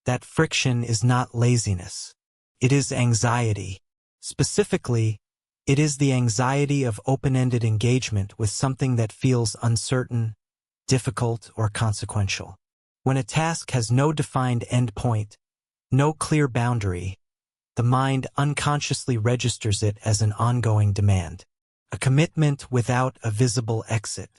That friction is not laziness. It is anxiety. Specifically, it is the anxiety of open-ended engagement with something that feels uncertain, difficult, or consequential. When a task has no defined endpoint, no clear boundary, the mind unconsciously registers it as an ongoing demand, a commitment without a visible exit.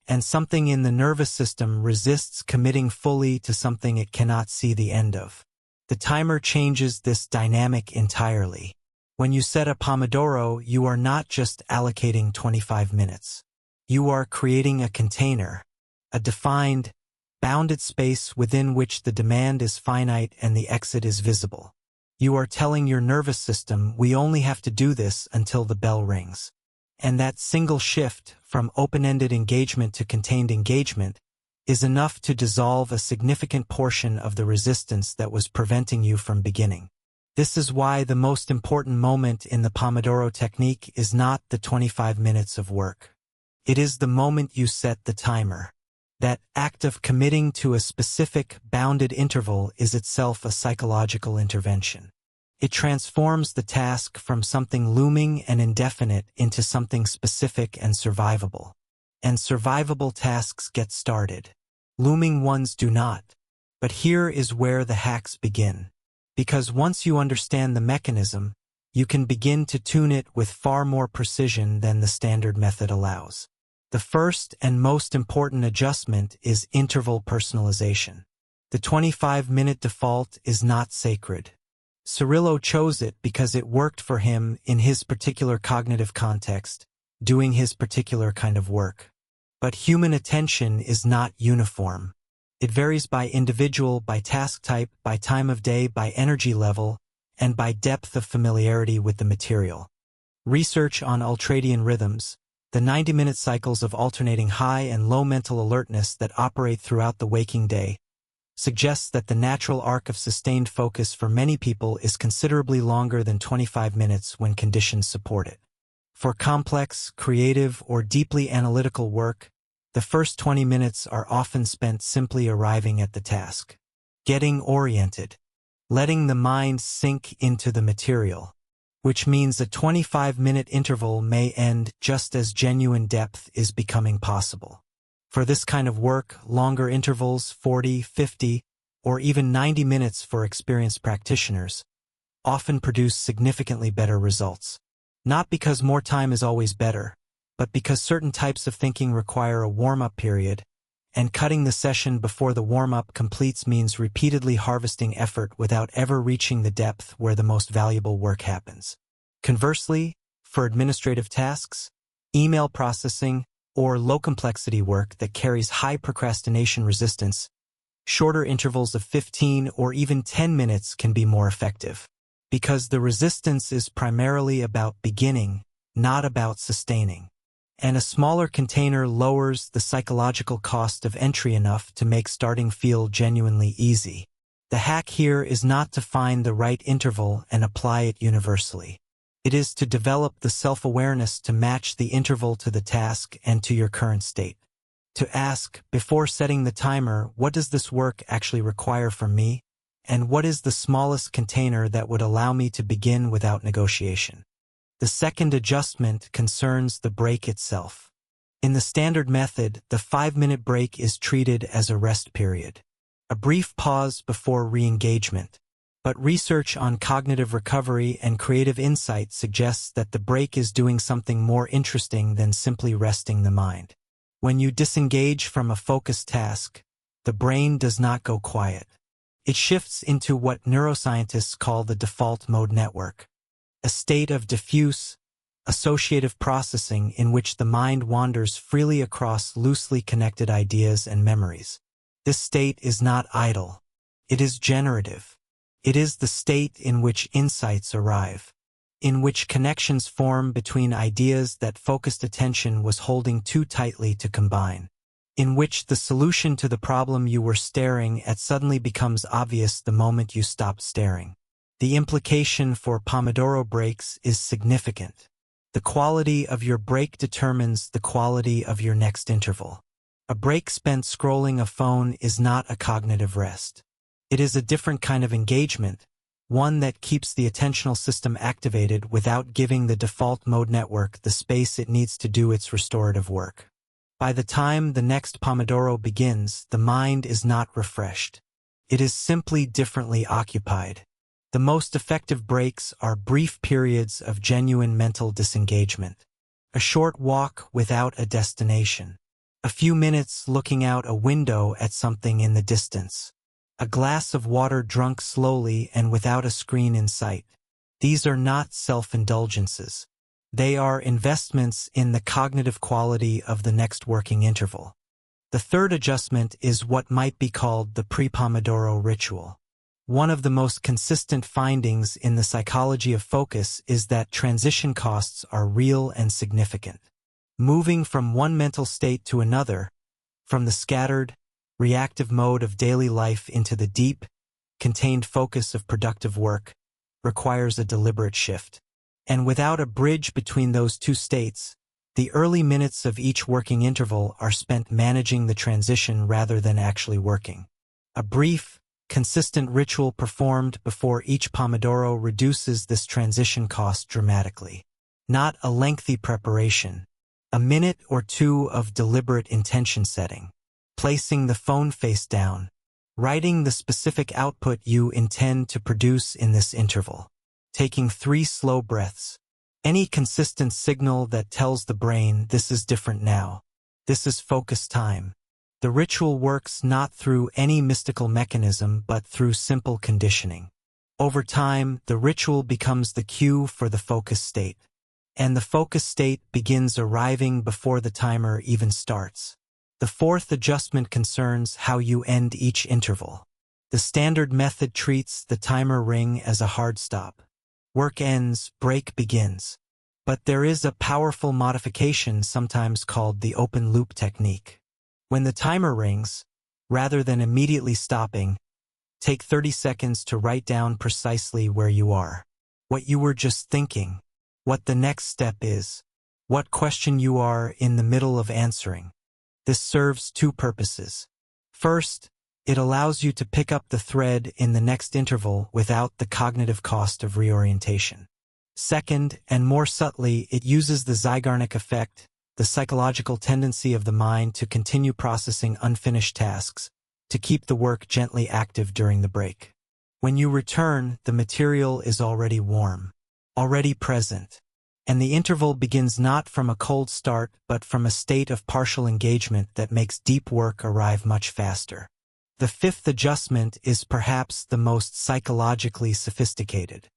And something in the nervous system resists committing fully to something it cannot see the end of. The timer changes this dynamic entirely. When you set a Pomodoro, you are not just allocating 25 minutes. You are creating a container, a defined, bounded space within which the demand is finite and the exit is visible. You are telling your nervous system, we only have to do this until the bell rings. And that single shift from open-ended engagement to contained engagement is enough to dissolve a significant portion of the resistance that was preventing you from beginning. This is why the most important moment in the Pomodoro technique is not the 25 minutes of work. It is the moment you set the timer. That act of committing to a specific, bounded interval is itself a psychological intervention. It transforms the task from something looming and indefinite into something specific and survivable. And survivable tasks get started. Looming ones do not. But here is where the hacks begin. Because once you understand the mechanism, you can begin to tune it with far more precision than the standard method allows. The first and most important adjustment is interval personalization. The 25-minute default is not sacred. Cirillo chose it because it worked for him in his particular cognitive context, doing his particular kind of work. But human attention is not uniform. It varies by individual, by task type, by time of day, by energy level, and by depth of familiarity with the material. Research on ultradian rhythms, the 90-minute cycles of alternating high and low mental alertness that operate throughout the waking day, suggests that the natural arc of sustained focus for many people is considerably longer than 25 minutes when conditions support it. For complex, creative, or deeply analytical work, the first 20 minutes are often spent simply arriving at the task, getting oriented, letting the mind sink into the material, which means a 25-minute interval may end just as genuine depth is becoming possible. For this kind of work, longer intervals, 40, 50, or even 90 minutes for experienced practitioners, often produce significantly better results. Not because more time is always better, but because certain types of thinking require a warm-up period, and cutting the session before the warm-up completes means repeatedly harvesting effort without ever reaching the depth where the most valuable work happens. Conversely, for administrative tasks, email processing, or low-complexity work that carries high procrastination resistance, shorter intervals of 15 or even 10 minutes can be more effective, because the resistance is primarily about beginning, not about sustaining. And a smaller container lowers the psychological cost of entry enough to make starting feel genuinely easy. The hack here is not to find the right interval and apply it universally. It is to develop the self-awareness to match the interval to the task and to your current state. To ask, before setting the timer, what does this work actually require from me? And what is the smallest container that would allow me to begin without negotiation? The second adjustment concerns the break itself. In the standard method, the 5-minute break is treated as a rest period, a brief pause before re-engagement. But research on cognitive recovery and creative insight suggests that the break is doing something more interesting than simply resting the mind. When you disengage from a focused task, the brain does not go quiet. It shifts into what neuroscientists call the default mode network, a state of diffuse, associative processing in which the mind wanders freely across loosely connected ideas and memories. This state is not idle. It is generative. It is the state in which insights arrive, in which connections form between ideas that focused attention was holding too tightly to combine, in which the solution to the problem you were staring at suddenly becomes obvious the moment you stop staring. The implication for Pomodoro breaks is significant. The quality of your break determines the quality of your next interval. A break spent scrolling a phone is not a cognitive rest. It is a different kind of engagement, one that keeps the attentional system activated without giving the default mode network the space it needs to do its restorative work. By the time the next Pomodoro begins, the mind is not refreshed. It is simply differently occupied. The most effective breaks are brief periods of genuine mental disengagement. A short walk without a destination. A few minutes looking out a window at something in the distance. A glass of water drunk slowly and without a screen in sight. These are not self-indulgences. They are investments in the cognitive quality of the next working interval. The third adjustment is what might be called the pre-Pomodoro ritual. One of the most consistent findings in the psychology of focus is that transition costs are real and significant. Moving from one mental state to another, from the scattered, reactive mode of daily life into the deep, contained focus of productive work, requires a deliberate shift. And without a bridge between those two states, the early minutes of each working interval are spent managing the transition rather than actually working. A brief, consistent ritual performed before each Pomodoro reduces this transition cost dramatically. Not a lengthy preparation, a minute or two of deliberate intention setting, placing the phone face down, writing the specific output you intend to produce in this interval, taking 3 slow breaths, any consistent signal that tells the brain this is different now, this is focus time. The ritual works not through any mystical mechanism but through simple conditioning. Over time, the ritual becomes the cue for the focus state, and the focus state begins arriving before the timer even starts. The fourth adjustment concerns how you end each interval. The standard method treats the timer ring as a hard stop. Work ends, break begins. But there is a powerful modification sometimes called the open loop technique. When the timer rings, rather than immediately stopping, take 30 seconds to write down precisely where you are, what you were just thinking, what the next step is, what question you are in the middle of answering. This serves 2 purposes. First, it allows you to pick up the thread in the next interval without the cognitive cost of reorientation. Second, and more subtly, it uses the Zeigarnik effect, the psychological tendency of the mind to continue processing unfinished tasks, to keep the work gently active during the break. When you return, the material is already warm, already present, and the interval begins not from a cold start but from a state of partial engagement that makes deep work arrive much faster. The fifth adjustment is perhaps the most psychologically sophisticated.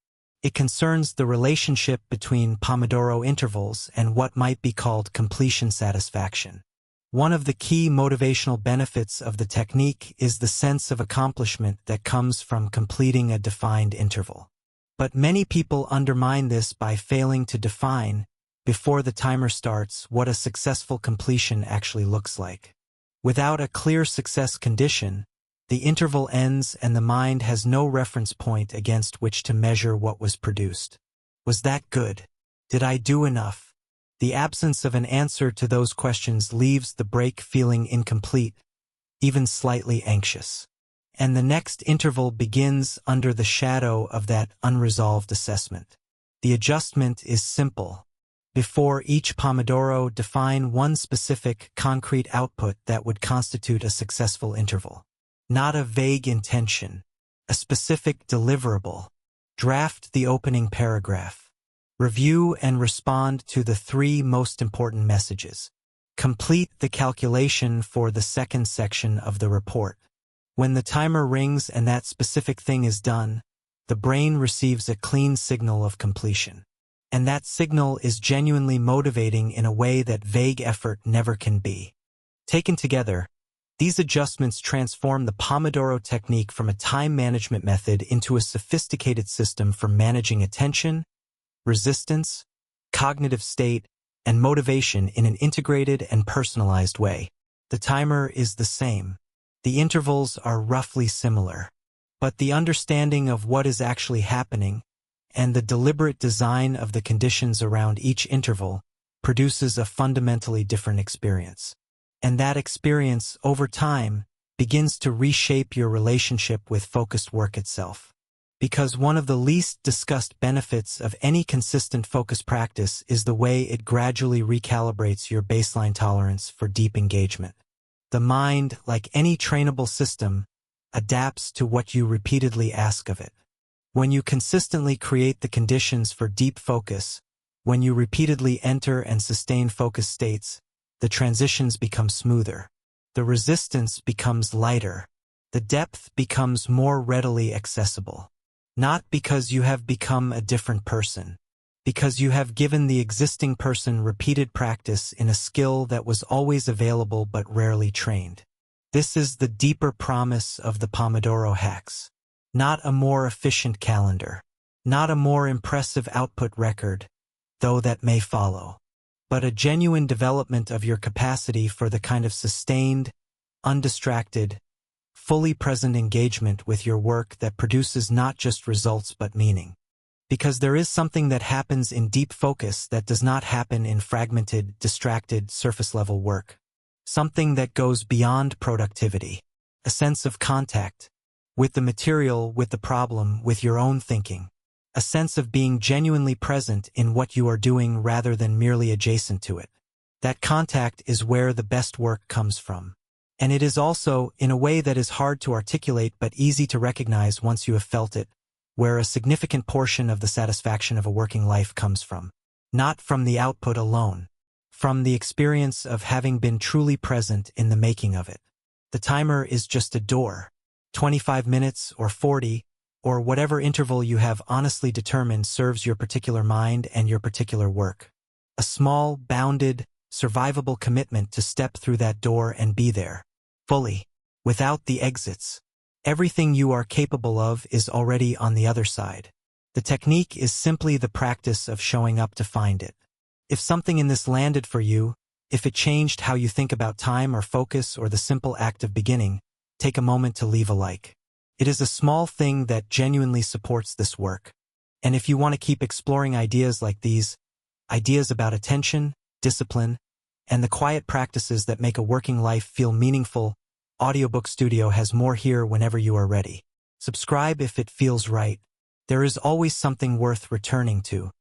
It concerns the relationship between Pomodoro intervals and what might be called completion satisfaction. One of the key motivational benefits of the technique is the sense of accomplishment that comes from completing a defined interval. But many people undermine this by failing to define, before the timer starts, what a successful completion actually looks like. Without a clear success condition, the interval ends and the mind has no reference point against which to measure what was produced. Was that good? Did I do enough? The absence of an answer to those questions leaves the break feeling incomplete, even slightly anxious. And the next interval begins under the shadow of that unresolved assessment. The adjustment is simple. Before each Pomodoro, define one specific, concrete output that would constitute a successful interval. Not a vague intention, a specific deliverable. Draft the opening paragraph. Review and respond to the 3 most important messages. Complete the calculation for the second section of the report. When the timer rings and that specific thing is done, the brain receives a clean signal of completion. And that signal is genuinely motivating in a way that vague effort never can be. Taken together, these adjustments transform the Pomodoro technique from a time management method into a sophisticated system for managing attention, resistance, cognitive state, and motivation in an integrated and personalized way. The timer is the same. The intervals are roughly similar. But the understanding of what is actually happening and the deliberate design of the conditions around each interval produces a fundamentally different experience. And that experience, over time, begins to reshape your relationship with focused work itself. Because one of the least discussed benefits of any consistent focus practice is the way it gradually recalibrates your baseline tolerance for deep engagement. The mind, like any trainable system, adapts to what you repeatedly ask of it. When you consistently create the conditions for deep focus, when you repeatedly enter and sustain focus states, the transitions become smoother. The resistance becomes lighter. The depth becomes more readily accessible. Not because you have become a different person, because you have given the existing person repeated practice in a skill that was always available but rarely trained. This is the deeper promise of the Pomodoro Hacks. Not a more efficient calendar, not a more impressive output record, though that may follow, but a genuine development of your capacity for the kind of sustained, undistracted, fully present engagement with your work that produces not just results but meaning. Because there is something that happens in deep focus that does not happen in fragmented, distracted, surface-level work. Something that goes beyond productivity. A sense of contact with the material, with the problem, with your own thinking. A sense of being genuinely present in what you are doing rather than merely adjacent to it. That contact is where the best work comes from. And it is also, in a way that is hard to articulate but easy to recognize once you have felt it, where a significant portion of the satisfaction of a working life comes from. Not from the output alone. From the experience of having been truly present in the making of it. The timer is just a door. 25 minutes or 40, or whatever interval you have honestly determined serves your particular mind and your particular work. A small, bounded, survivable commitment to step through that door and be there. Fully. Without the exits. Everything you are capable of is already on the other side. The technique is simply the practice of showing up to find it. If something in this landed for you, if it changed how you think about time or focus or the simple act of beginning, take a moment to leave a like. It is a small thing that genuinely supports this work. And if you want to keep exploring ideas like these, ideas about attention, discipline, and the quiet practices that make a working life feel meaningful, Audiobook Studio has more here whenever you are ready. Subscribe if it feels right. There is always something worth returning to.